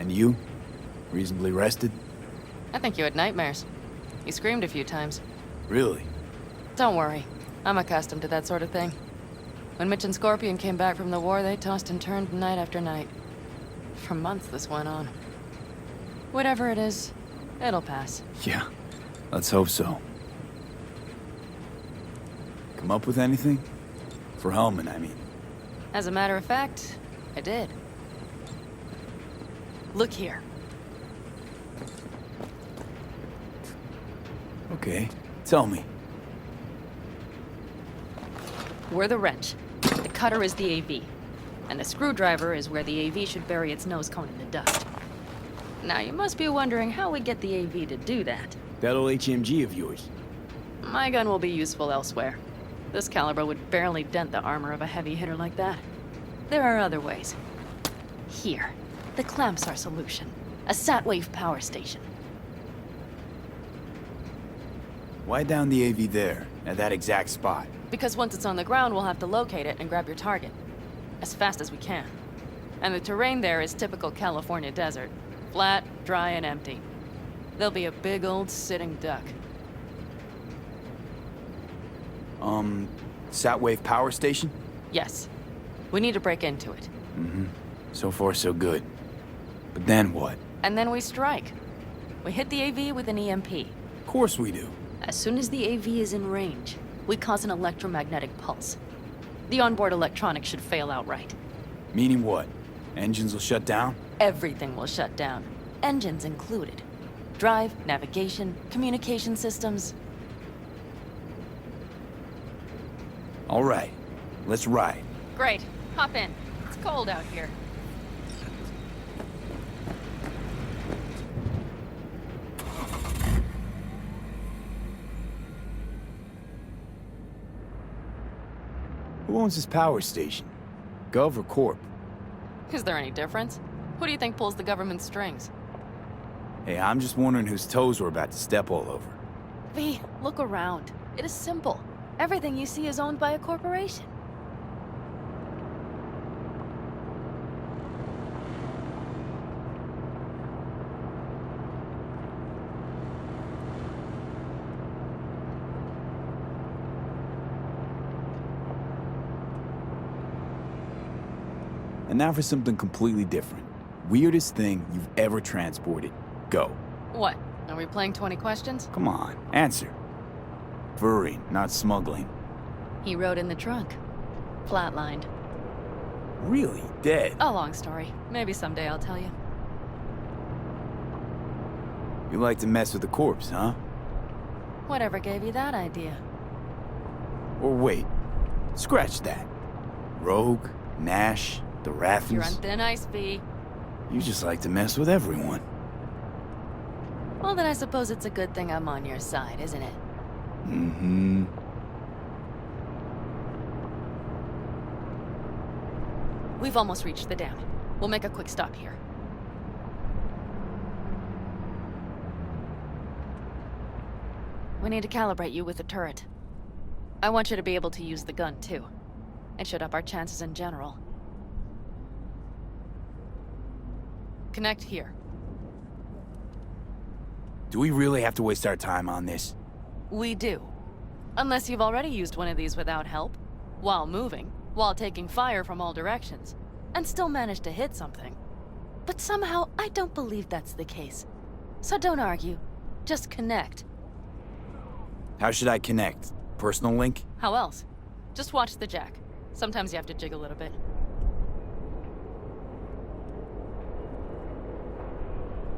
And you? Reasonably rested? I think you had nightmares. You screamed a few times. Really? Don't worry. I'm accustomed to that sort of thing. When Mitch and Scorpion came back from the war, they tossed and turned night after night. For months this went on. Whatever it is, it'll pass. Yeah, let's hope so. Come up with anything? For Hellman, I mean. As a matter of fact, I did. Look here. Okay, tell me. We're the wrench. The cutter is the AV. And the screwdriver is where the AV should bury its nose cone in the dust. Now, you must be wondering how we get the AV to do that. That old HMG of yours. My gun will be useful elsewhere. This caliber would barely dent the armor of a heavy hitter like that. There are other ways. Here. The clamp's our solution. A sat-wave power station. Why down the AV there, at that exact spot? Because once it's on the ground, we'll have to locate it and grab your target. As fast as we can. And the terrain there is typical California desert. Flat, dry, and empty. There'll be a big old sitting duck. Sat-wave power station? Yes. We need to break into it. Mm-hmm. So far, so good. But then what? And then we strike. We hit the AV with an EMP. Of course we do. As soon as the AV is in range, we cause an electromagnetic pulse. The onboard electronics should fail outright. Meaning what? Engines will shut down? Everything will shut down. Engines included. Drive, navigation, communication systems. All right. Let's ride. Great. Hop in. It's cold out here. Who owns this power station? Gov or Corp? Is there any difference? Who do you think pulls the government's strings? Hey, I'm just wondering whose toes we're about to step all over. V, look around. It is simple. Everything you see is owned by a corporation. And now for something completely different. Weirdest thing you've ever transported. Go. What? Are we playing 20 questions? Come on, answer. Furry, not smuggling. He rode in the trunk. Flatlined. Really? Dead? A long story. Maybe someday I'll tell you. You like to mess with the corpse, huh? Whatever gave you that idea? Or wait, scratch that. Rogue, Nash, the Rathens. You're on thin ice, V. You just like to mess with everyone. Well, then I suppose it's a good thing I'm on your side, isn't it? Mm-hmm. We've almost reached the dam. We'll make a quick stop here. We need to calibrate you with the turret. I want you to be able to use the gun, too. It should up our chances in general. Connect here. Do we really have to waste our time on this? We do. Unless you've already used one of these without help, while moving, while taking fire from all directions, and still managed to hit something. But somehow, I don't believe that's the case. So don't argue. Just connect. How should I connect? Personal link? How else? Just watch the jack. Sometimes you have to jig a little bit.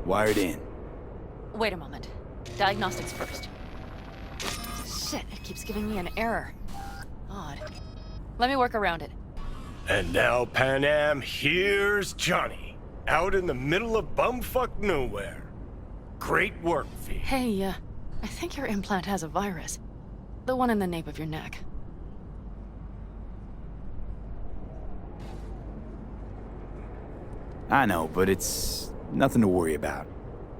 Wired in. Wait a moment. Diagnostics first. Shit, it keeps giving me an error. Odd. Let me work around it. And now, Pan Am, here's Johnny. Out in the middle of bumfuck nowhere. Great work, V. Hey, I think your implant has a virus. The one in the nape of your neck. I know, but it's nothing to worry about.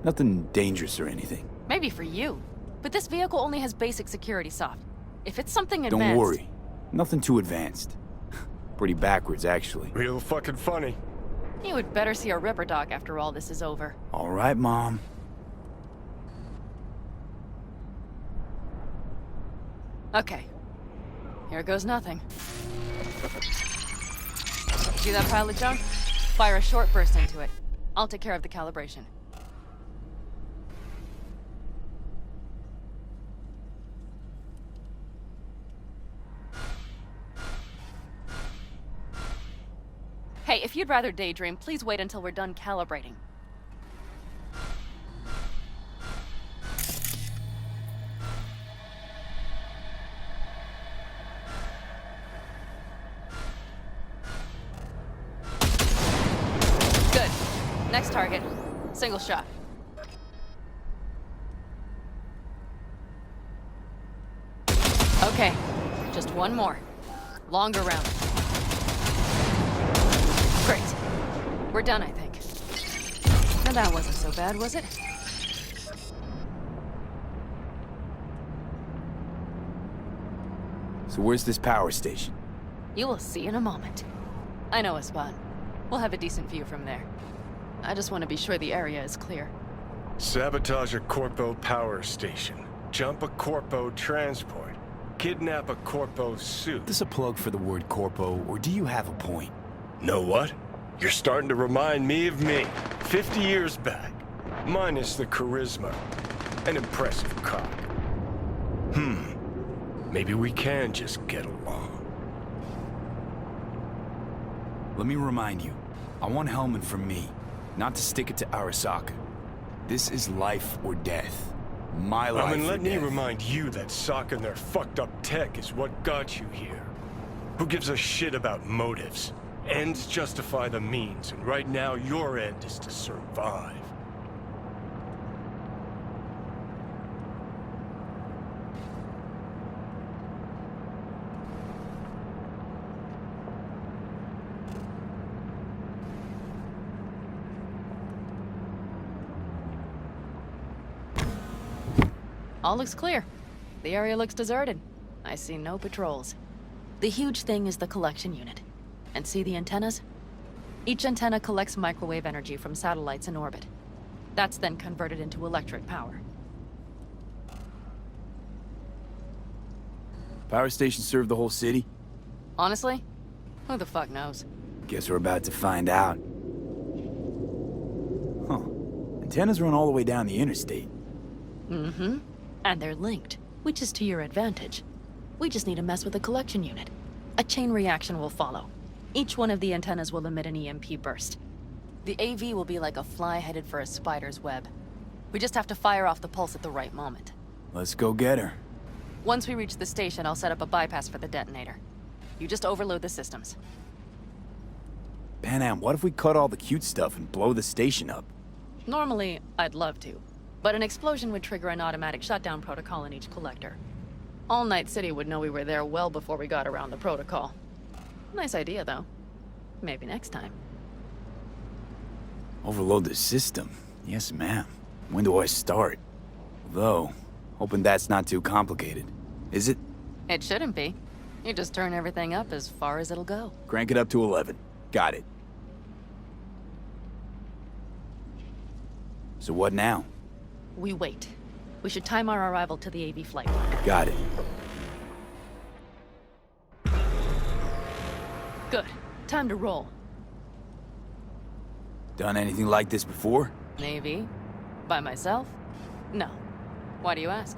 Nothing dangerous or anything. Maybe for you. But this vehicle only has basic security soft. If it's something advanced... Don't worry. Nothing too advanced. Pretty backwards, actually. Real fucking funny. You would better see a Ripper Doc after all this is over. All right, Mom. Okay. Here goes nothing. See that pile of junk? Fire a short burst into it. I'll take care of the calibration. Hey, if you'd rather daydream, please wait until we're done calibrating. Good. Next target. Single shot. Okay. Just one more. Longer round. Great. We're done, I think. Now that wasn't so bad, was it? So where's this power station? You will see in a moment. I know a spot. We'll have a decent view from there. I just want to be sure the area is clear. Sabotage a Corpo power station. Jump a Corpo transport. Kidnap a Corpo suit. Is this a plug for the word corpo, or do you have a point? Know what? You're starting to remind me of me. 50 years back. Minus the charisma. An impressive cock. Maybe we can just get along. Let me remind you, I want Hellman from me, not to stick it to Arasaka. This is life or death. My life And or let me death. remind you that Sokka and their fucked up tech is what got you here. Who gives a shit about motives? Ends justify the means, and right now your end is to survive. All looks clear. The area looks deserted. I see no patrols. The huge thing is the collection unit. And see the antennas? Each antenna collects microwave energy from satellites in orbit. That's then converted into electric power. Power station serve the whole city? Honestly, who the fuck knows? Guess we're about to find out. Huh. Antennas run all the way down the interstate. Mm-hmm. And they're linked, which is to your advantage. We just need to mess with the collection unit. A chain reaction will follow. Each one of the antennas will emit an EMP burst. The AV will be like a fly headed for a spider's web. We just have to fire off the pulse at the right moment. Let's go get her. Once we reach the station, I'll set up a bypass for the detonator. You just overload the systems. Panam, what if we cut all the cute stuff and blow the station up? Normally, I'd love to. But an explosion would trigger an automatic shutdown protocol in each collector. All Night City would know we were there well before we got around the protocol. Nice idea, though. Maybe next time. Overload the system? Yes, ma'am. When do I start? Though, hoping that's not too complicated. Is it? It shouldn't be. You just turn everything up as far as it'll go. Crank it up to 11. Got it. So what now? We wait. We should time our arrival to the AV flight. Got it. Good. Time to roll. Done anything like this before? Navy? By myself? No. Why do you ask?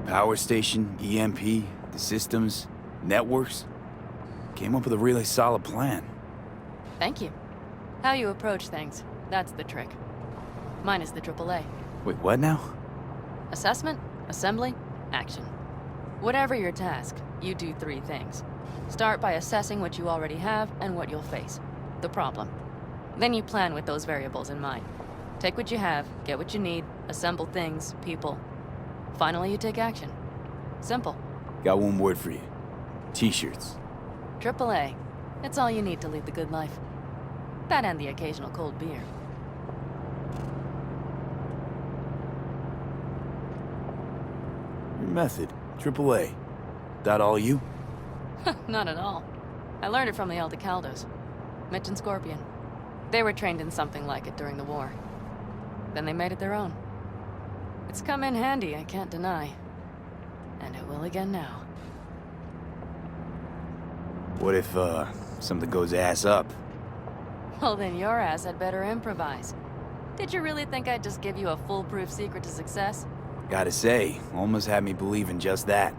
Power station, EMP, the systems, networks. Came up with a really solid plan. Thank you. How you approach things, that's the trick. Mine is the AAA. Wait, what now? Assessment, assembly, action. Whatever your task, you do 3 things. Start by assessing what you already have and what you'll face. The problem. Then you plan with those variables in mind. Take what you have, get what you need, assemble things, people. Finally, you take action. Simple. Got one word for you. T-shirts. AAA. It's all you need to lead the good life. That and the occasional cold beer. Your method. AAA. That all you? Not at all. I learned it from the Aldecaldos. Mitch and Scorpion. They were trained in something like it during the war. Then they made it their own. It's come in handy, I can't deny. And it will again now. What if, something goes ass up? Well, then your ass had better improvise. Did you really think I'd just give you a foolproof secret to success? Gotta say, almost had me believing just that.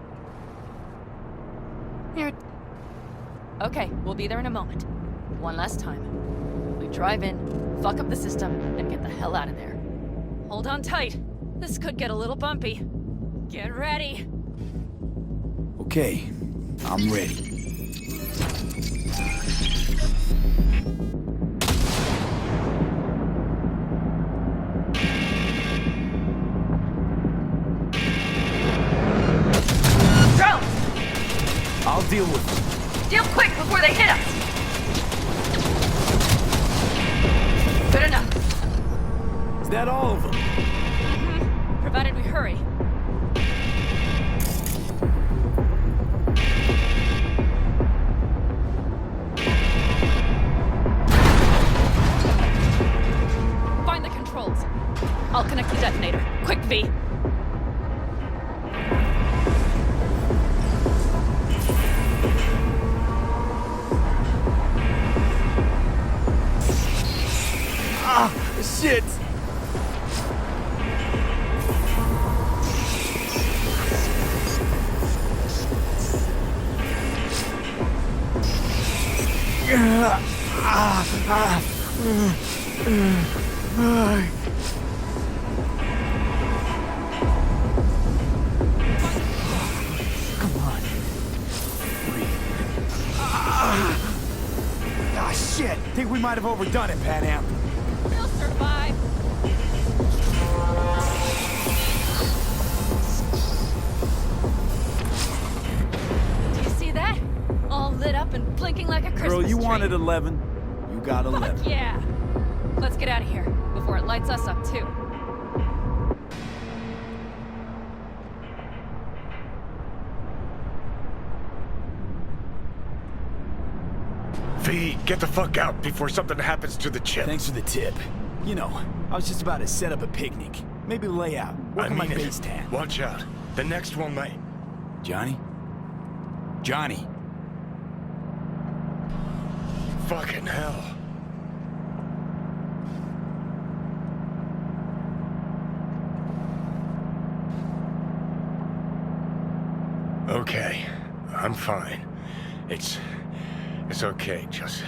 Here. Okay, we'll be there in a moment. One last time. We drive in, fuck up the system, and get the hell out of there. Hold on tight. This could get a little bumpy. Get ready. Okay, I'm ready. I'll deal with them. Deal quick before they hit us! Good enough. Is that all of them? Mm-hmm. Provided we hurry. Find the controls. I'll connect the detonator. Quick, V. Shit! Come on. Breathe. Ah, shit! Think we might have overdone it, Pan Am. We'll survive. Do you see that? All lit up and blinking like a Christmas Girl, you tree. wanted 11. You got 11. Fuck yeah! Let's get out of here before it lights us up too. V, get the fuck out before something happens to the chip. Thanks for the tip. You know, I was just about to set up a picnic. Maybe lay out. Work on my base tan. Watch out. The next one might. Johnny? Johnny! Fucking hell. Okay, I'm fine. It's okay, just...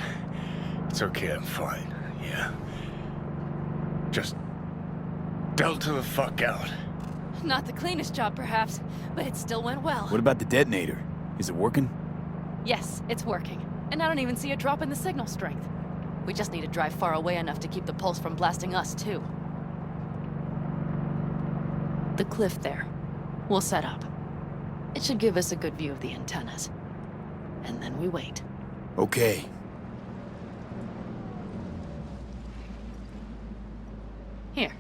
It's okay, I'm fine, yeah. Just... Delta the fuck out. Not the cleanest job, perhaps, but it still went well. What about the detonator? Is it working? Yes, it's working. And I don't even see a drop in the signal strength. We just need to drive far away enough to keep the pulse from blasting us, too. The cliff there. We'll set up. It should give us a good view of the antennas. And then we wait. Okay. Here.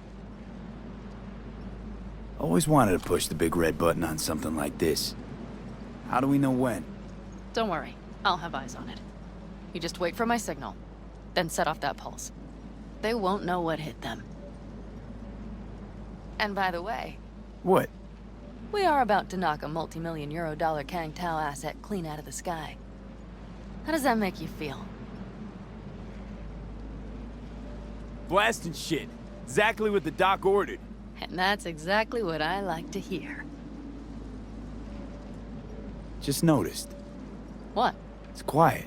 Always wanted to push the big red button on something like this. How do we know when? Don't worry. I'll have eyes on it. You just wait for my signal. Then set off that pulse. They won't know what hit them. And by the way... What? We are about to knock a multi-million euro-dollar Kang Tao asset clean out of the sky. How does that make you feel? Blasting shit. Exactly what the doc ordered. And that's exactly what I like to hear. Just noticed. What? It's quiet.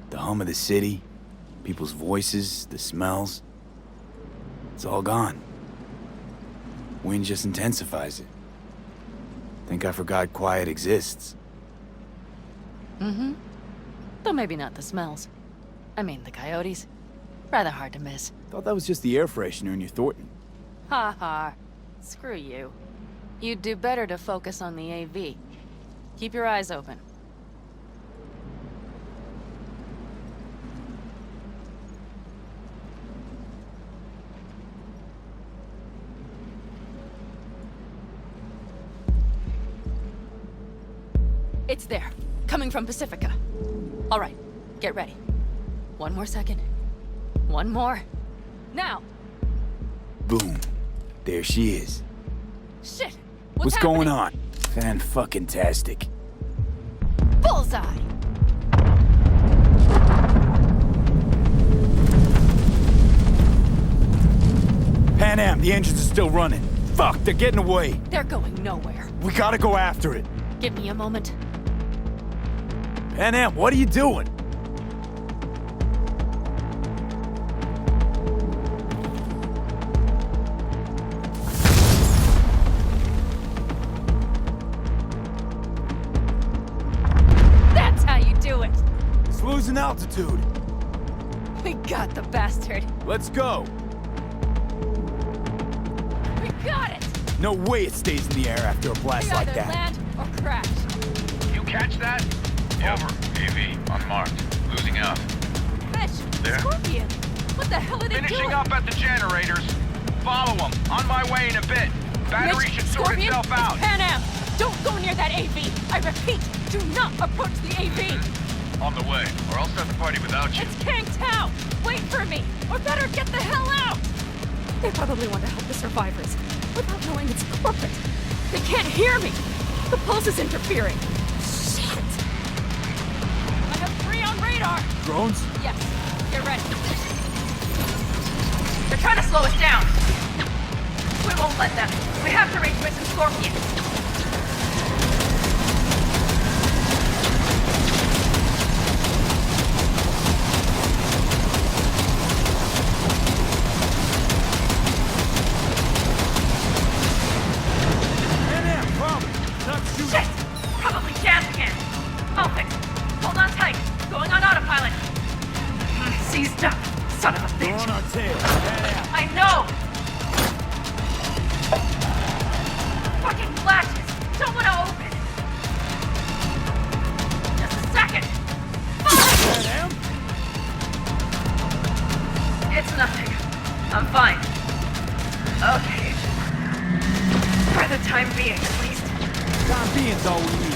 The hum of the city, people's voices, the smells. It's all gone. Wind just intensifies it. Think I forgot quiet exists. Mm-hmm. Though maybe not the smells. I mean, the coyotes. Rather hard to miss. Thought that was just the air freshener in your Thornton. Ha ha. Screw you. You'd do better to focus on the AV. Keep your eyes open. It's there. Coming from Pacifica. All right, get ready. One more second. One more. Now! Boom. There she is. Shit! What's going on? Fan-fucking-tastic. Bullseye! Pan Am, the engines are still running. Fuck, they're getting away. They're going nowhere. We gotta go after it. Give me a moment. Pan Am, what are you doing? That's how you do it! It's losing altitude. We got the bastard. Let's go. We got it! No way it stays in the air after a blast We like either that. land or crash. You catch that? Over. AV, unmarked. Losing out. Mitch, There? Scorpion! What the hell are they Finishing doing? up at the generators. Follow them. On my way in a bit. Battery Mitch, should sort Scorpion, itself out. it's Pan Am! Don't go near that AV! I repeat, do not approach the AV! On the way, or I'll start the party without you. It's Kang Tao! Wait for me! Or better, get the hell out! They probably want to help the survivors, without knowing it's corporate. They can't hear me! The pulse is interfering. Shit! I have 3 on radar! Drones? Yes, get ready. They're trying to slow us down. We won't let them. We have to reach Mission Scorpion. Pan Am, problem. Not shooting. Shit! Probably jam can. I'll fix it. Hold on tight. Going on autopilot. Seized up. Son of a We're bitch. on our tail. Pan Am. I know! Fucking flashes! Don't want to open! Just a second! Pan Am? It's nothing. I'm fine. Okay. For the time being, at least. Time being's all we need.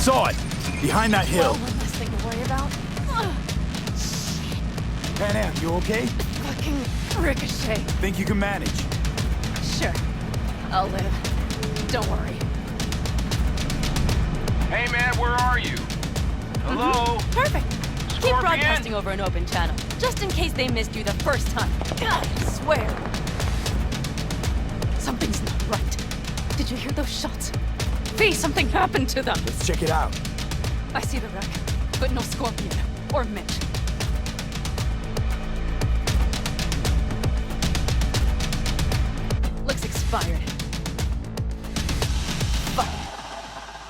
Saw it! Behind that hill. One less thing to worry about. Ugh, Pan Am, you okay? fucking ricochet. Think you can manage? Sure. I'll live. Don't worry. Hey man, where are you? Hello? Perfect. Keep Scorpion? broadcasting over an open channel, just in case they missed you the first time. God, I swear. Something's not right. Did you hear those shots? V, something happened to them. Let's check it out. I see the wreck, but no Scorpion or Mitch. Looks expired. Fuck.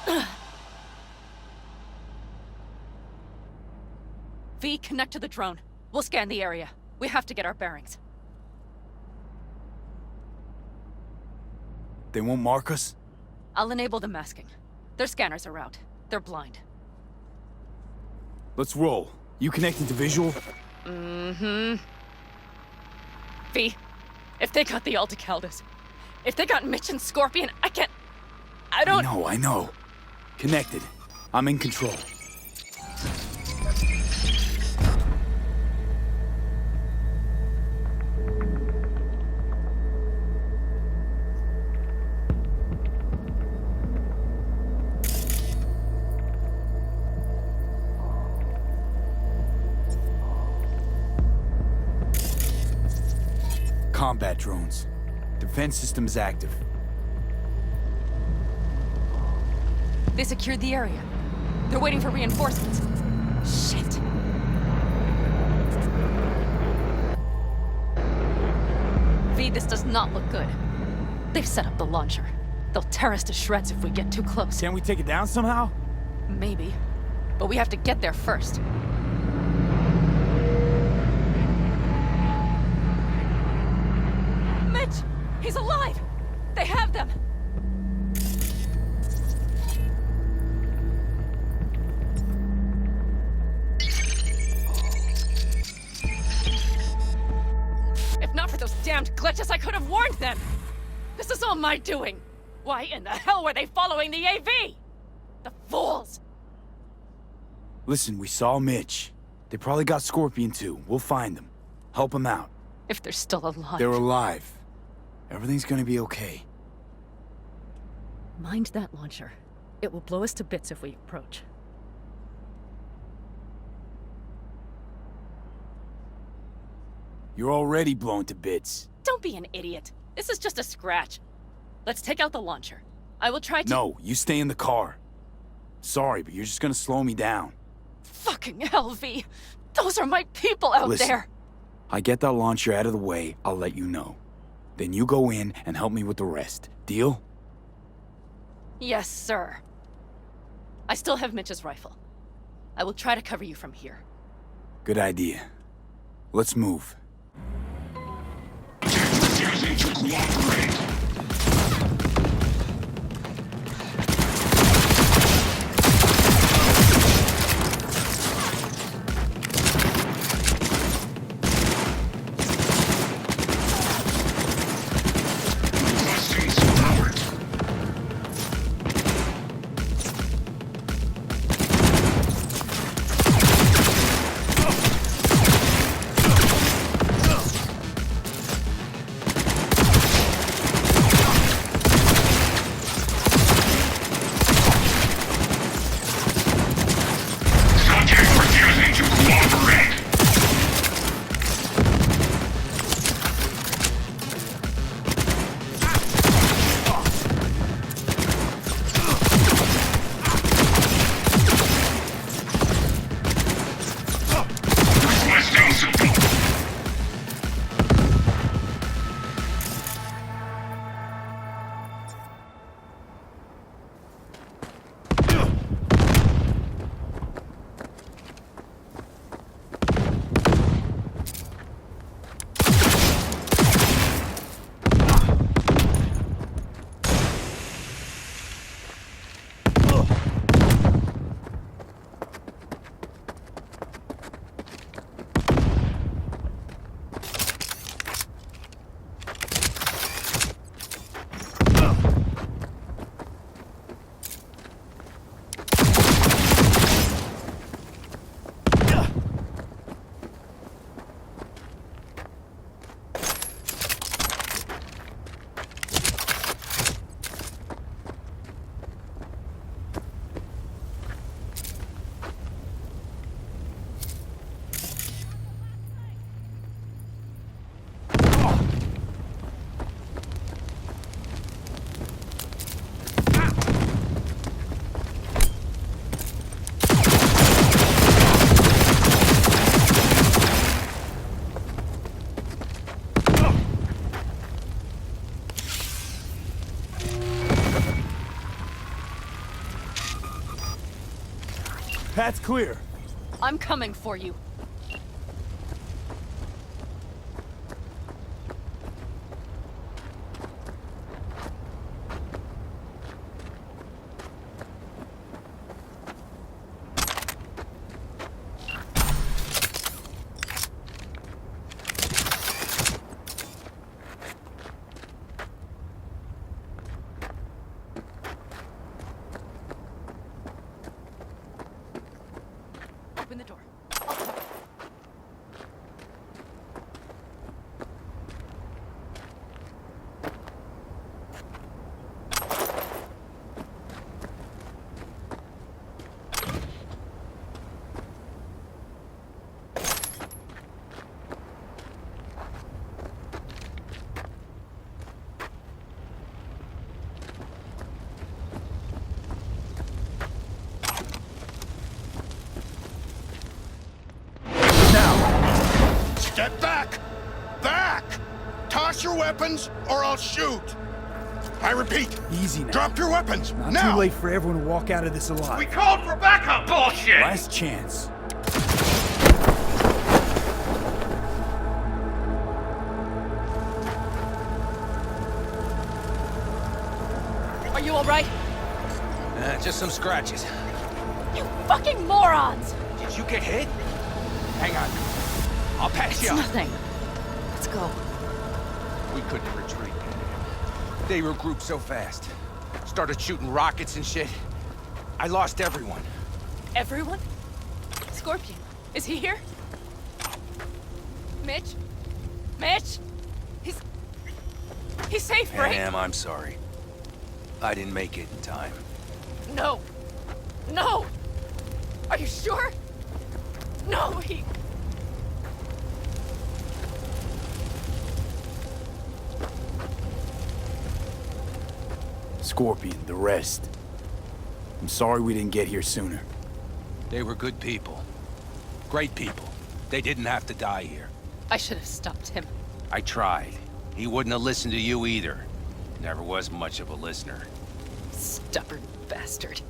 Ugh. V, connect to the drone. We'll scan the area. We have to get our bearings. They won't mark us? I'll enable the masking. Their scanners are out. They're blind. Let's roll. You connecting to visual? Mm-hmm. V, if they got the Alticaldas, if they got Mitch and Scorpion, I don't... I know. Connected. I'm in control. Combat drones. Defense systems active. They secured the area. They're waiting for reinforcements. Shit. V, this does not look good. They've set up the launcher. They'll tear us to shreds if we get too close. Can't we take it down somehow? Maybe. But we have to get there first. Mitch! He's alive! They have them! If not for those damned glitches, I could have warned them! This is all my doing! Why in the hell were they following the AV? The fools! Listen, we saw Mitch. They probably got Scorpion too. We'll find them. Help them out. If they're still alive. They're alive. Everything's gonna be okay. Mind that launcher. It will blow us to bits if we approach. You're already blown to bits. Don't be an idiot. This is just a scratch. Let's take out the launcher. I will try to— No, you stay in the car. Sorry, but you're just gonna slow me down. Fucking LV! Those are my people out Listen, there! I get that launcher out of the way, I'll let you know. Then you go in and help me with the rest. Deal? Yes, sir. I still have Mitch's rifle. I will try to cover you from here. Good idea. Let's move. Refusing to cooperate. Path's clear. I'm coming for you. Open the door. Step back! Back! Toss your weapons, or I'll shoot! I repeat, Easy now. drop your weapons, Not now! too late for everyone to walk out of this alive. We called for backup! Bullshit! Last chance. Are you alright? Just some scratches. You fucking morons! Did you get hit? Hang on. I'll patch It's you up. nothing. Let's go. We couldn't retreat. They regrouped so fast. Started shooting rockets and shit. I lost everyone. Everyone? Scorpion, is he here? Mitch? Mitch? He's safe, right? Pam, I'm sorry. I didn't make it in time. No. No! Are you sure? No, he... Scorpion, the rest. I'm sorry we didn't get here sooner. They were good people. Great people. They didn't have to die here. I should have stopped him. I tried. He wouldn't have listened to you either. Never was much of a listener. Stubborn bastard.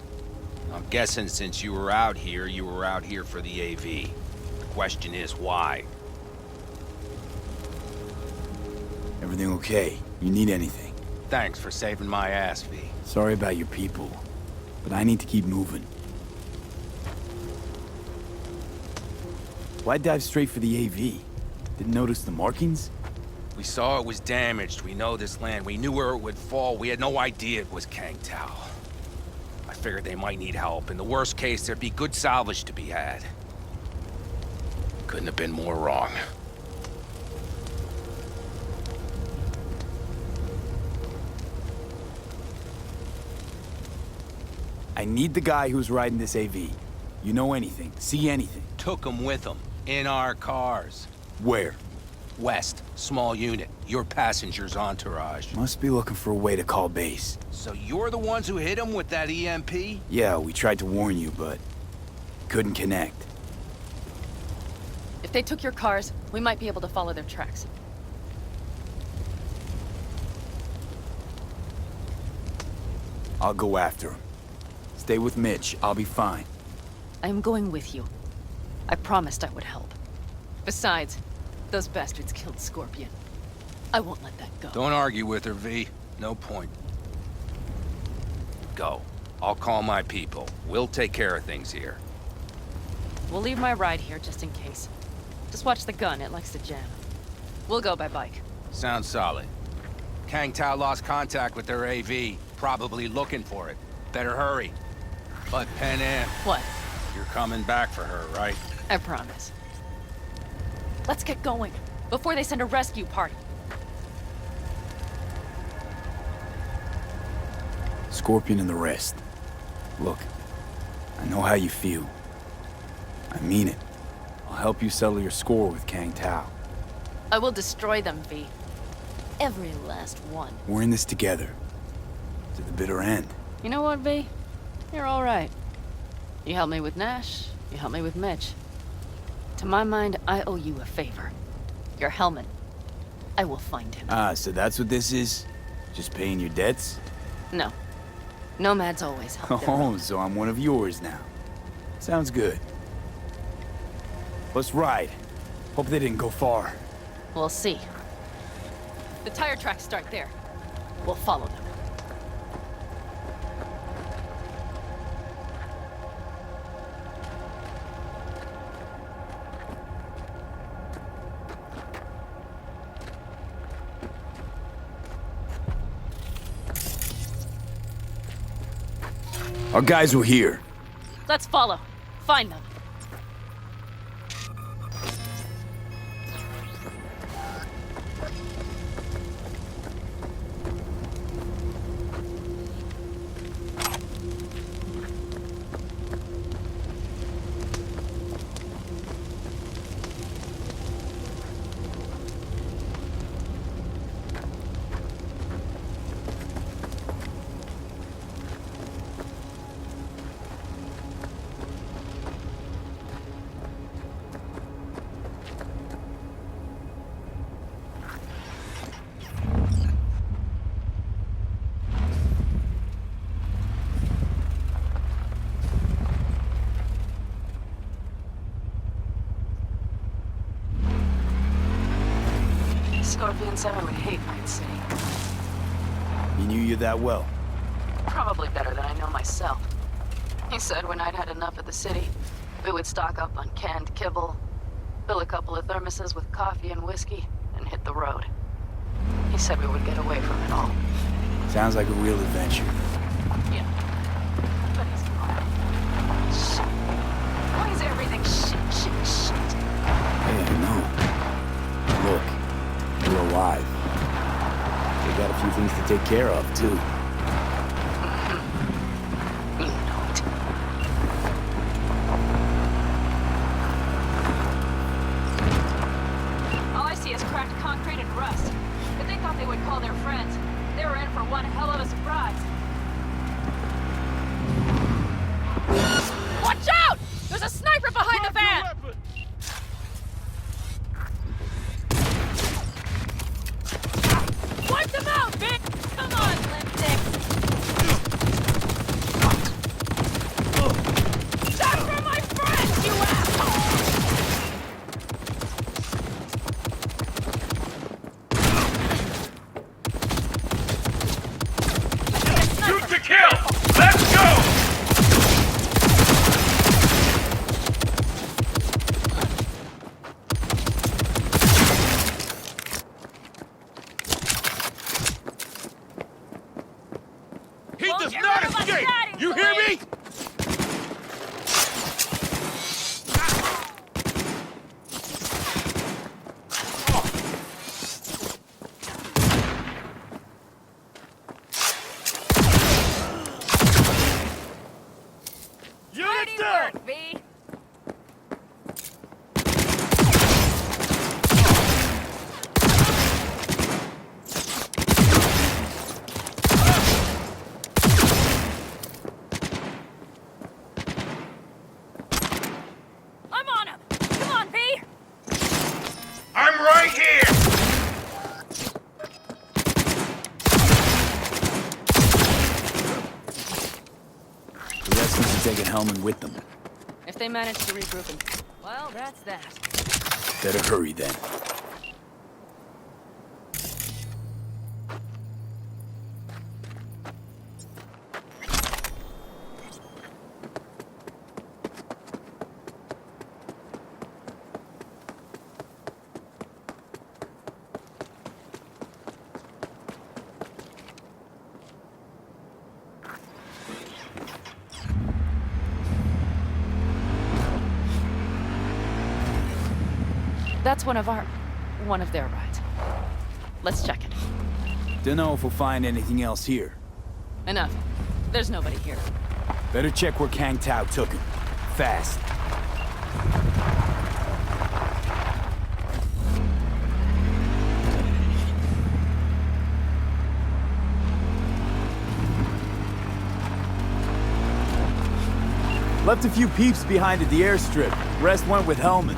I'm guessing since you were out here for the AV. The question is, why? Everything okay? You need anything? Thanks for saving my ass, V. Sorry about your people, but I need to keep moving. Why dive straight for the AV? Didn't notice the markings? We saw it was damaged. We know this land. We knew where it would fall. We had no idea it was Kang Tao. I figured they might need help. In the worst case, there'd be good salvage to be had. Couldn't have been more wrong. I need the guy who's riding this AV. You know anything? See anything? Took them with them. In our cars. Where? West. Small unit. Your passenger's entourage. Must be looking for a way to call base. So you're the ones who hit him with that EMP? Yeah, we tried to warn you, but couldn't connect. If they took your cars, we might be able to follow their tracks. I'll go after him. Stay with Mitch. I'll be fine. I am going with you. I promised I would help. Besides, those bastards killed Scorpion. I won't let that go. Don't argue with her, V. No point. Go. I'll call my people. We'll take care of things here. We'll leave my ride here just in case. Just watch the gun, it likes to jam. We'll go by bike. Sounds solid. Kang Tao lost contact with their AV. Probably looking for it. Better hurry. But Panam, What? you're coming back for her, right? I promise. Let's get going, before they send a rescue party. Scorpion and the rest. Look, I know how you feel. I mean it. I'll help you settle your score with Kang Tao. I will destroy them, V. Every last one. We're in this together. To the bitter end. You know what, V? You're all right. You helped me with Nash, you helped me with Mitch. To my mind, I owe you a favor. Your helmet. I will find him. Ah, so that's what this is? Just paying your debts? No. Nomads always help their Oh, own. so I'm one of yours now. Sounds good. Let's ride. Hope they didn't go far. We'll see. The tire tracks start there. We'll follow them. Our guys were here. Let's follow. Find them. Scorpion said I would hate Night City. He knew you that well. Probably better than I know myself. He said when I'd had enough of the city, we would stock up on canned kibble, fill a couple of thermoses with coffee and whiskey, and hit the road. He said we would get away from it all. Sounds like a real adventure. Yeah. But he's wrong. Shit. Why is everything shit? Hey, I know. Look, you're alive. We got a few things to take care of, too. You know it. All I see is cracked concrete and rust. But they thought they would call their friends. They were in for one hell of a surprise. Watch out! There's a sniper behind the van! Wipe them out, bitch! Come on, lipstick! Shot for my friends, you asshole! Shoot to kill! Let's go! He Won't does get not rid of us escape! that You hear easily. me? Unit down! V. I'm on him! Come on, V! I'm right here! The rest must have taken Hellman with them. If they manage to regroup and... Well, that's that. Better hurry, then. That's one of their rides. Let's check it. Dunno if we'll find anything else here. Enough. There's nobody here. Better check where Kang Tao took him. Fast. Left a few peeps behind at the airstrip. Rest went with Hellman.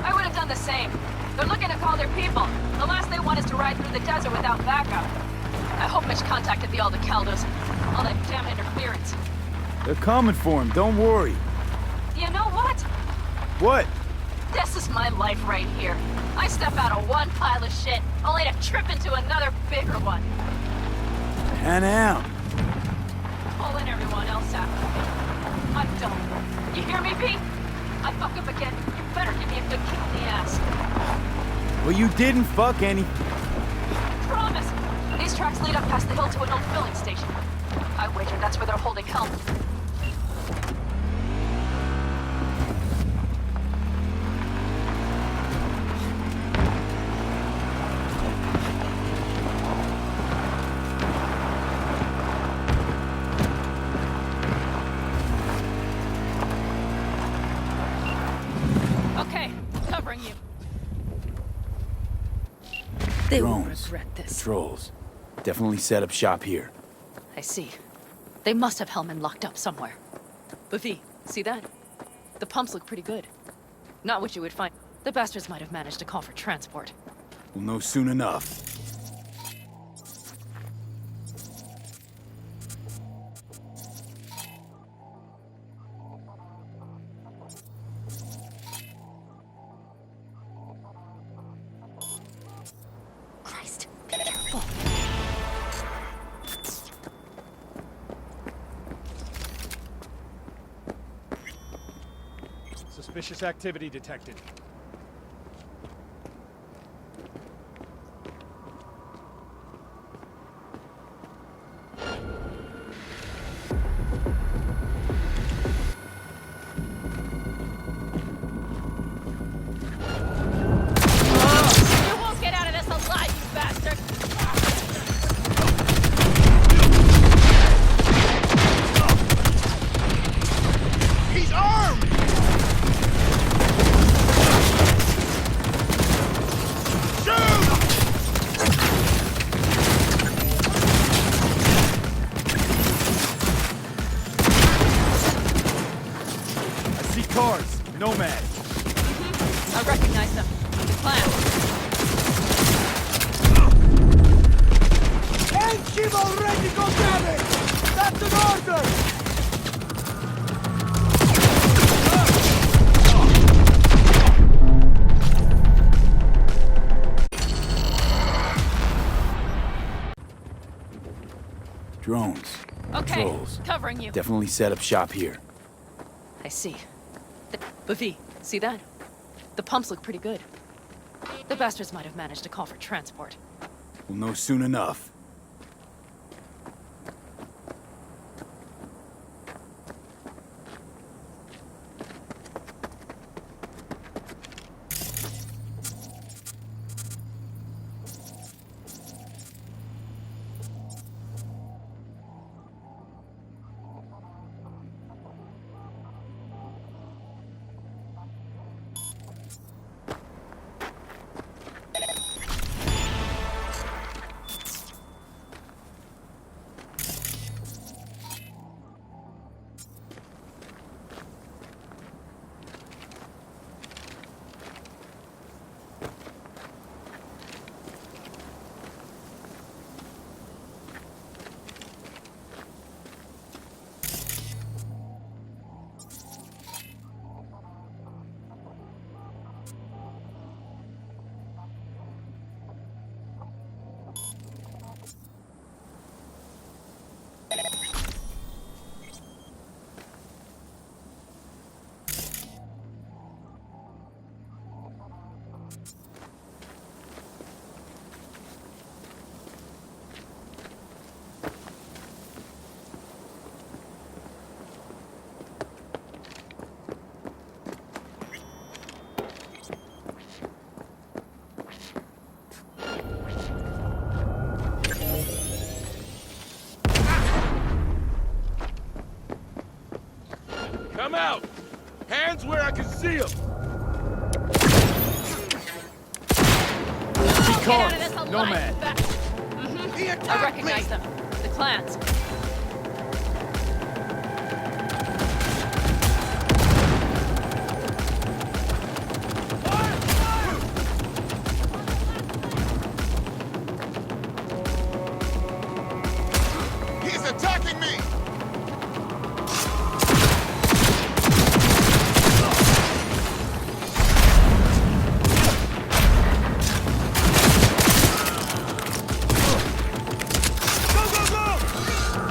I would have done the same. They're looking to call their people. The last they want is to ride through the desert without backup. I hope Mitch contacted the Aldecaldos. All that damn interference. They're coming for him, don't worry. You know what? What? This is my life right here. I step out of one pile of shit, only to trip into another bigger one. Pan out. Pulling everyone else after me. I'm done. You hear me, Pete? I fuck up again. You better give me a good kick in the ass. Well, you didn't fuck any... Promise. These tracks lead up past the hill to an old filling station. I wager that's where they're holding help. Okay, covering you. They will Drones. regret this. Patrols. Definitely set up shop here. I see. They must have Hellman locked up somewhere. But V, see that? The pumps look pretty good. Not what you would find. The bastards might have managed to call for transport. We'll know soon enough. Suspicious activity detected. You won't get out of this alive, you bastard! He's armed! I see cars. Nomad. I recognize them. The clan. Engine already got damage! That's an order! Drones. Okay, Patrols. covering you. Definitely set up shop here. I see. But V, see that? The pumps look pretty good. The bastards might have managed to call for transport. We'll know soon enough. Come out! Hands where I can see them! See Get out cars. of this alive, Nomad. you bastard! I recognize them. The clans. He's attacking me! Go, go, go!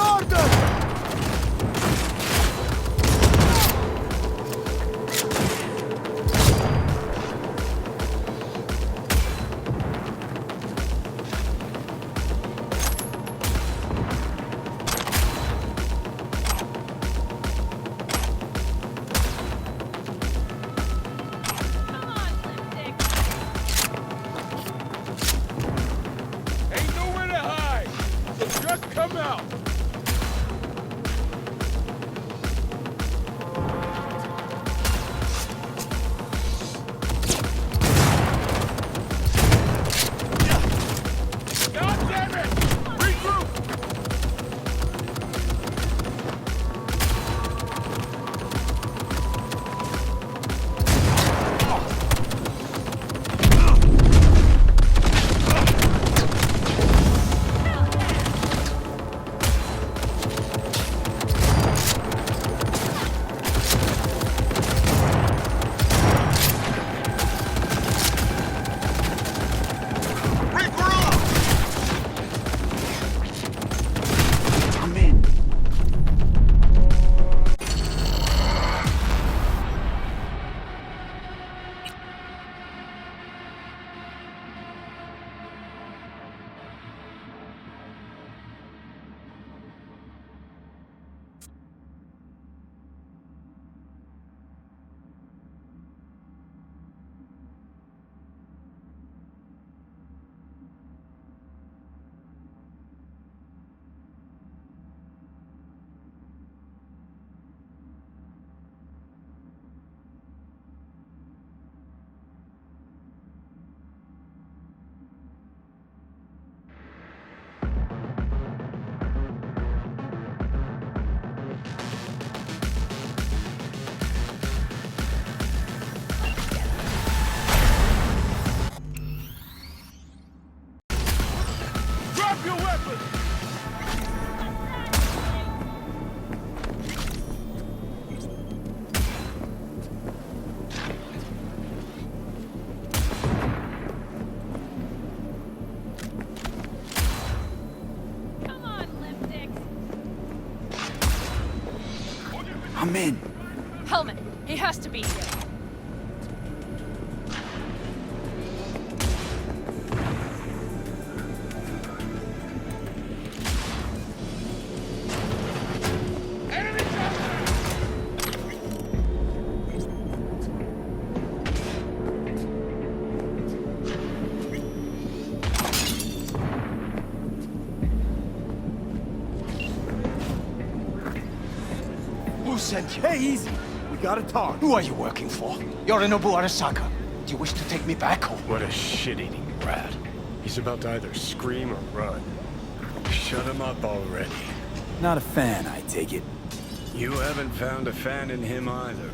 order! Ain't nowhere to hide. So just come out. God damn it! Regroup! Drop your weapon! I'm in. Helmet, he has to be here. Who sent you? Hey, easy. We gotta talk. Who are you working for? Yorinobu Arasaka. Do you wish to take me back or? What a shit-eating rat. He's about to either scream or run. Shut him up already. Not a fan, I take it. You haven't found a fan in him either.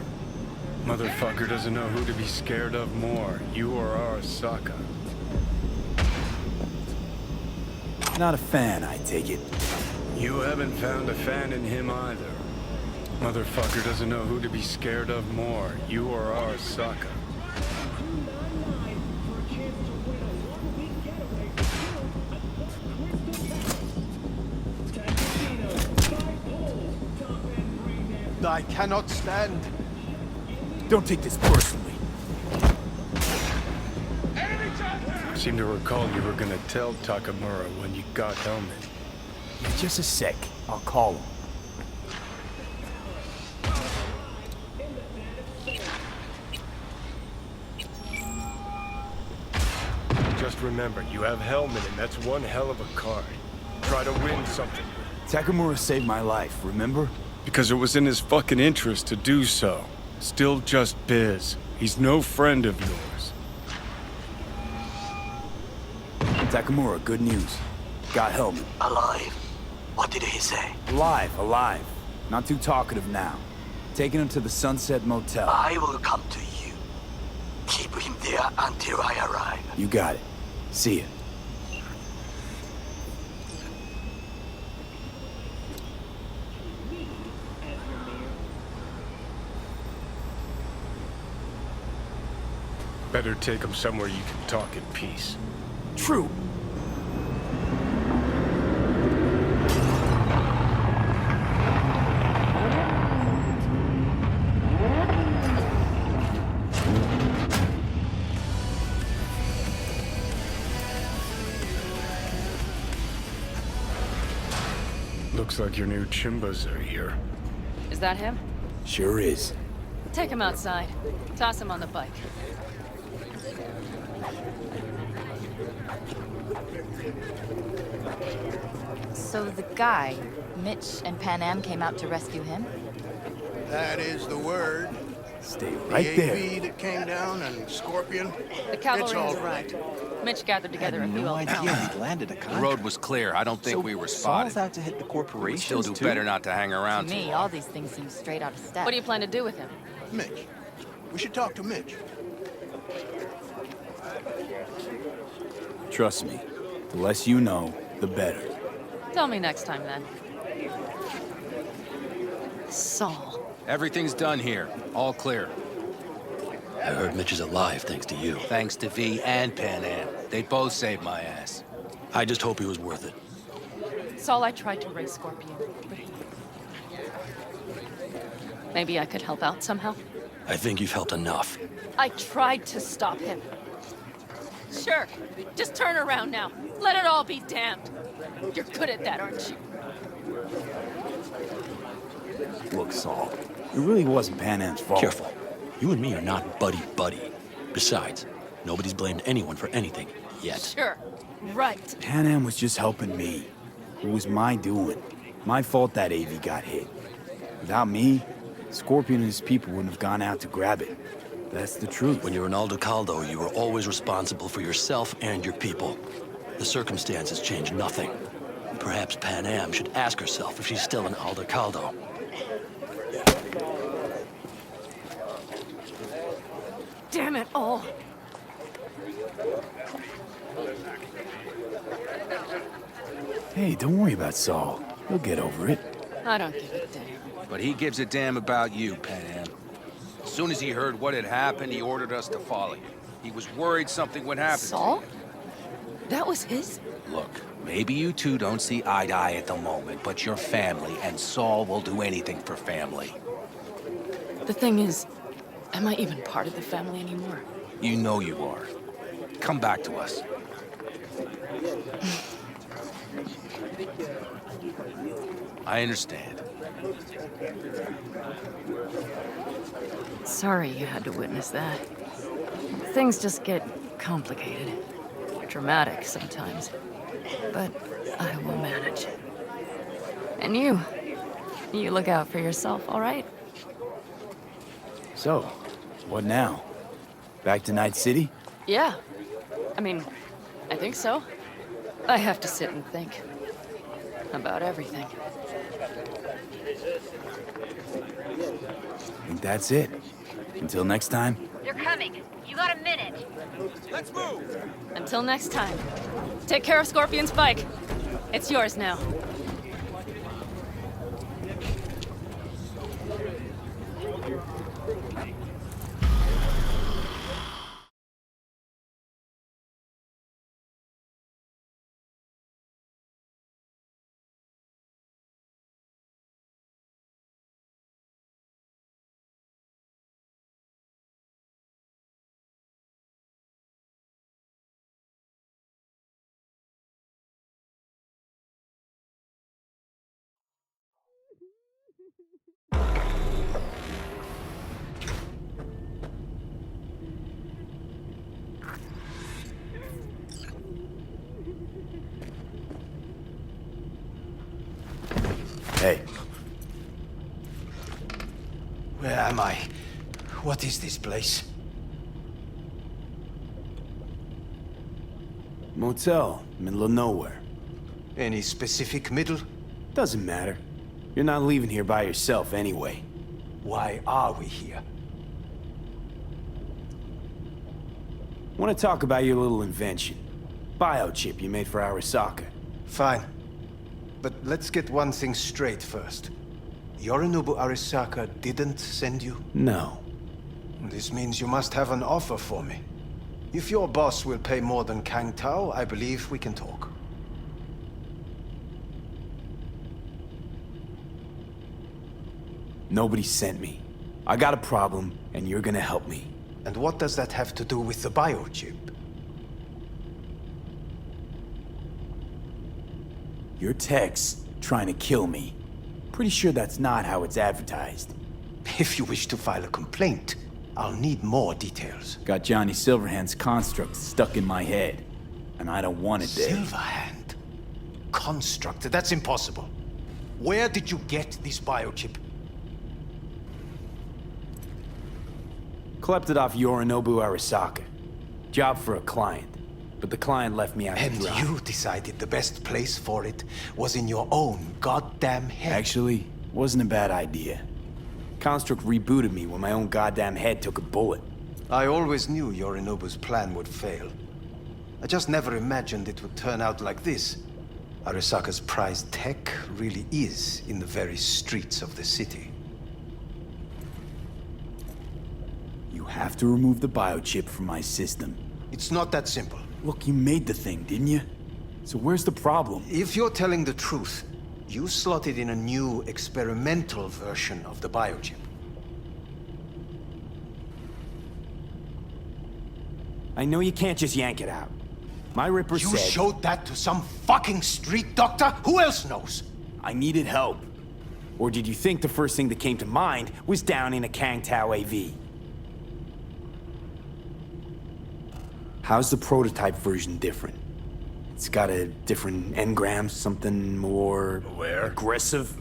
Motherfucker doesn't know who to be scared of more, you or Arasaka. Not a fan, I take it. You haven't found a fan in him either. Motherfucker doesn't know who to be scared of more, you or Arasaka. I cannot stand. Don't take this personally. I seem to recall you were gonna tell Takamura when you got Helmet. Yeah, just a sec. I'll call him. Just remember, you have Helmet and that's one hell of a card. Try to win something. Takamura saved my life, remember? Because it was in his fucking interest to do so. Still just biz. He's no friend of yours. Takamura, good news. Got Helmet. Alive. What did he say? Alive, alive. Not too talkative now. Taking him to the Sunset Motel. I will come to you. Keep him there until I arrive. You got it. See ya. Better take him somewhere you can talk in peace. True. Looks like your new Chimbas are here. Is that him? Sure is. Take him outside. Toss him on the bike. So the guy, Mitch and Pan Am came out to rescue him? That is the word. Stay The right there. AV that came down and Scorpion. The cavalry It's has all arrived. Mitch gathered together a few No old idea we'd landed a The contract. road was clear. I don't think we were Saul's spotted. out to hit the We'd corporations still do too. better not to hang around To too me, long. all these things seem straight out of step. What do you plan to do with him? Mitch. We should talk to Mitch. Trust me. The less you know, the better. Tell me next time, then. Saul. Everything's done here. All clear. I heard Mitch is alive thanks to you. Thanks to V and Pan Am. They both saved my ass. I just hope he was worth it. Saul, I tried to raise Scorpion, but he... Maybe I could help out somehow? I think you've helped enough. I tried to stop him. Sure. Just turn around now. Let it all be damned. You're good at that, aren't you? Look, Saul, it really wasn't Pan Am's fault. Careful. You and me are not buddy-buddy. Besides, nobody's blamed anyone for anything, yet. Sure. Right. Pan Am was just helping me. It was my doing. My fault that AV got hit. Without me, Scorpion and his people wouldn't have gone out to grab it. That's the truth. When you're an Aldecaldo, you were always responsible for yourself and your people. The circumstances change nothing. Perhaps Pan Am should ask herself if she's still an Aldecaldo. Damn it all. Hey, don't worry about Saul. He'll get over it. I don't give a damn. But he gives a damn about you, Pan Am. As soon as he heard what had happened, he ordered us to follow you. He was worried something would happen to Saul? That was his? you. Look, maybe you two don't see eye to eye at the moment, but you're family, and Saul will do anything for family. The thing is, am I even part of the family anymore? You know you are. Come back to us. I understand. Sorry you had to witness that. Things just get complicated. Dramatic sometimes. But I will manage. And you look out for yourself, all right? So, what now? Back to Night City? Yeah. I mean, I think so. I have to sit and think. About everything. I think that's it. Until next time. They're coming. You got a minute. Let's move! Until next time. Take care of Scorpion's bike. It's yours now. Hey, Where am I? What is this place? motel, middle of nowhere. Any specific middle? Doesn't matter. You're not leaving here by yourself anyway. Why are we here? Want to talk about your little invention? Biochip you made for Arasaka. Fine. But let's get one thing straight first. Yorinobu Arasaka didn't send you? No. This means you must have an offer for me. If your boss will pay more than Kang Tao, I believe we can talk. Nobody sent me. I got a problem, and you're gonna help me. And what does that have to do with the biochip? Your techs trying to kill me. Pretty sure that's not how it's advertised. If you wish to file a complaint, I'll need more details. Got Johnny Silverhand's construct stuck in my head, and I don't want it there. Silverhand? Construct? That's impossible. Where did you get this biochip? Klept it off Yorinobu Arasaka. Job for a client. But the client left me out to And dry. you decided the best place for it was in your own goddamn head. Actually, wasn't a bad idea. Construct rebooted me when my own goddamn head took a bullet. I always knew Yorinobu's plan would fail. I just never imagined it would turn out like this. Arasaka's prized tech really is in the very streets of the city. You have to remove the biochip from my system. It's not that simple. Look, you made the thing, didn't you? So where's the problem? If you're telling the truth, you slotted in a new experimental version of the biochip. I know you can't just yank it out. My Ripper You said... showed that to some fucking street doctor? Who else knows? I needed help. Or did you think the first thing that came to mind was down in a Kangtao AV? How's the prototype version different? It's got a different engram, something more... aggressive?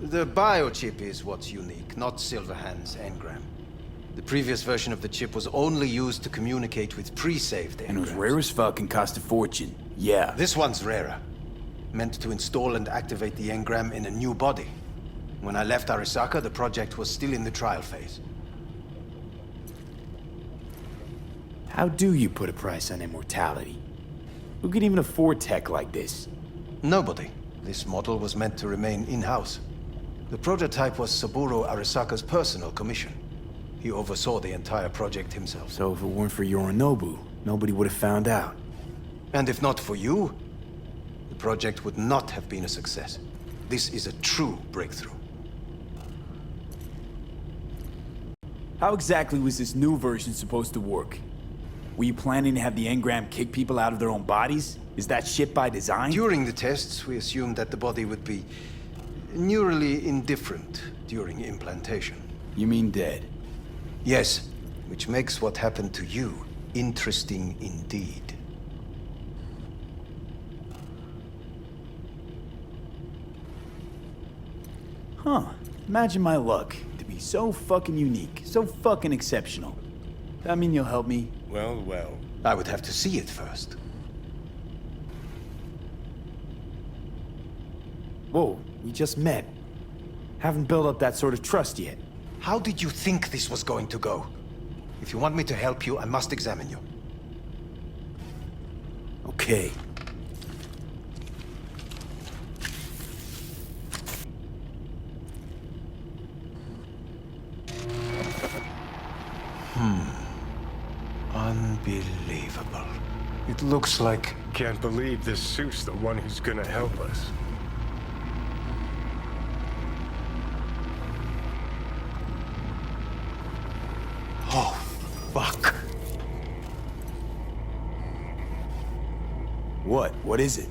The biochip is what's unique, not Silverhand's engram. The previous version of the chip was only used to communicate with pre-saved engrams. And it was rare as fuck and cost a fortune. Yeah. This one's rarer. Meant to install and activate the engram in a new body. When I left Arasaka, the project was still in the trial phase. How do you put a price on immortality? Who could even afford tech like this? Nobody. This model was meant to remain in-house. The prototype was Saburo Arasaka's personal commission. He oversaw the entire project himself. So if it weren't for Yorinobu, nobody would have found out. And if not for you, the project would not have been a success. This is a true breakthrough. How exactly was this new version supposed to work? Were you planning to have the engram kick people out of their own bodies? Is that shit by design? During the tests, we assumed that the body would be neurally indifferent during implantation. You mean dead? Yes, which makes what happened to you interesting indeed. Huh. Imagine my luck. To be so fucking unique, so fucking exceptional. That mean you'll help me? Well, well. I would have to see it first. Whoa, we just met. Haven't built up that sort of trust yet. How did you think this was going to go? If you want me to help you, I must examine you. Okay. Unbelievable. It looks like... Can't believe this suit's the one who's gonna help us. Oh, fuck. What? What is it?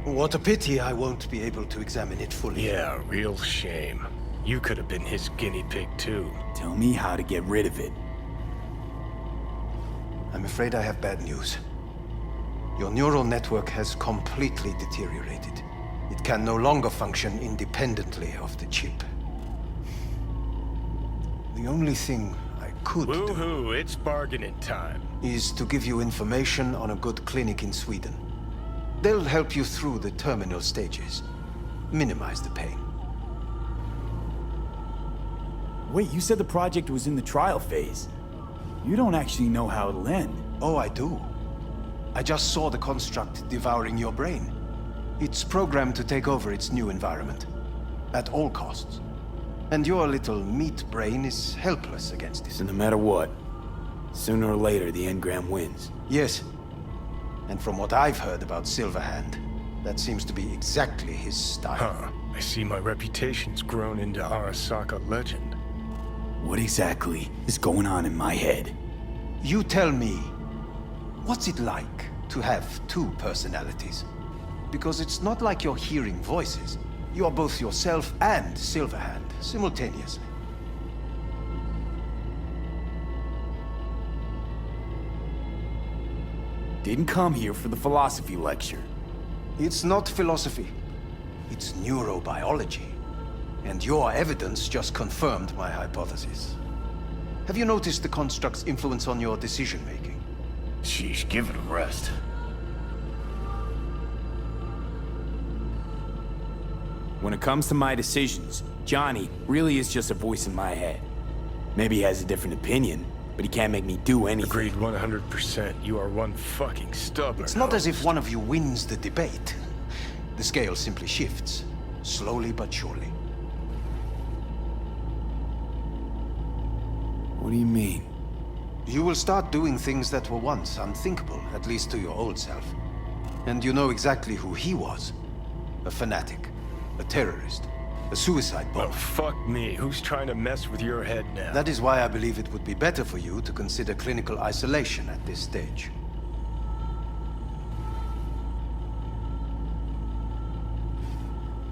What a pity I won't be able to examine it fully. Yeah, real shame. You could have been his guinea pig too. Tell me how to get rid of it. I'm afraid I have bad news. Your neural network has completely deteriorated. It can no longer function independently of the chip. The only thing I could do Woohoo, it's bargaining time. is to give you information on a good clinic in Sweden. They'll help you through the terminal stages. Minimize the pain. Wait, you said the project was in the trial phase. You don't actually know how it'll end. Oh, I do. I just saw the construct devouring your brain. It's programmed to take over its new environment. At all costs. And your little meat brain is helpless against it. So no matter what, sooner or later the engram wins. Yes. And from what I've heard about Silverhand, that seems to be exactly his style. Huh. I see my reputation's grown into Arasaka legend. What exactly is going on in my head? You tell me, what's it like to have two personalities? Because it's not like you're hearing voices. You are both yourself and Silverhand, simultaneously. Didn't come here for the philosophy lecture. It's not philosophy. It's neurobiology. And your evidence just confirmed my hypothesis. Have you noticed the construct's influence on your decision-making? Sheesh, give it a rest. When it comes to my decisions, Johnny really is just a voice in my head. Maybe he has a different opinion, but he can't make me do anything. Agreed 100%. You are one fucking stubborn. It's not as if one of you wins the debate. The scale simply shifts, slowly but surely. What do you mean? You will start doing things that were once unthinkable, at least to your old self. And you know exactly who he was. A fanatic, a terrorist, a suicide bomber. Well, fuck me. Who's trying to mess with your head now? That is why I believe it would be better for you to consider clinical isolation at this stage.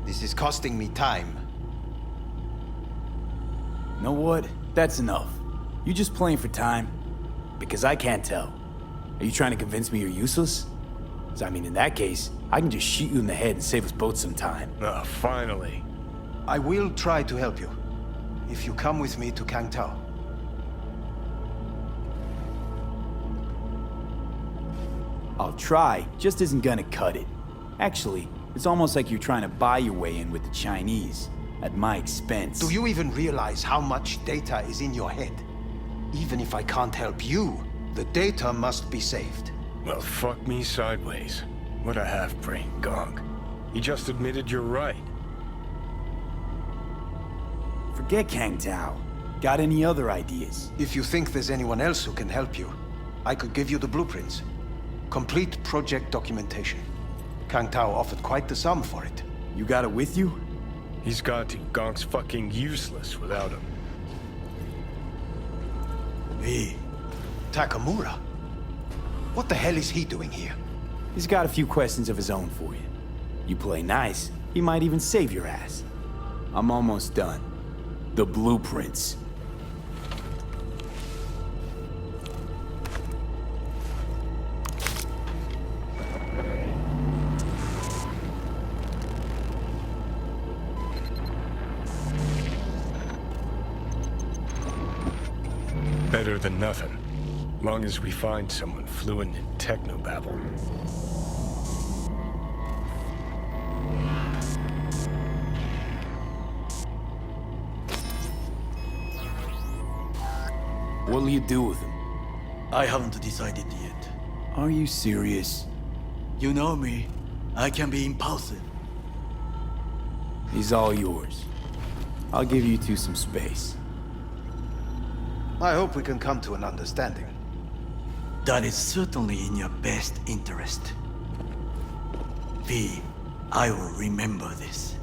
This is costing me time. Know what? That's enough. You just playing for time? Because I can't tell. Are you trying to convince me you're useless? 'Cause I mean, in that case, I can just shoot you in the head and save us both some time. Ah, finally. I will try to help you, if you come with me to Kang Tao. I'll try, just isn't gonna cut it. Actually, it's almost like you're trying to buy your way in with the Chinese, at my expense. Do you even realize how much data is in your head? Even if I can't help you, the data must be saved. Well, fuck me sideways. What a half-brain gonk. He just admitted you're right. Forget Kang Tao. Got any other ideas? If you think there's anyone else who can help you, I could give you the blueprints. Complete project documentation. Kang Tao offered quite the sum for it. You got it with you? He's got to. Gonk's fucking useless without him. Hey, Takamura? What the hell is he doing here? He's got a few questions of his own for you. You play nice, he might even save your ass. I'm almost done. The blueprints. Better than nothing. Long as we find someone fluent in technobabble. What'll you do with him? I haven't decided yet. Are you serious? You know me. I can be impulsive. He's all yours. I'll give you two some space. I hope we can come to an understanding. That is certainly in your best interest. V, I will remember this.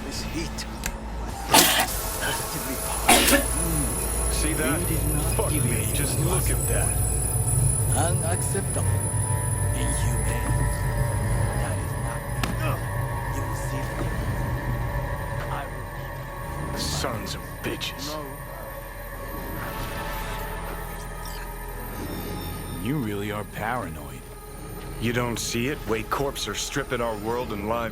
This heat. Positively See that? Fuck me, just look at that. Unacceptable. Inhumane. That is not me. You will see from I will... Sons of bitches. You really are paranoid. You don't see it? Wake Corps are stripping our world and lives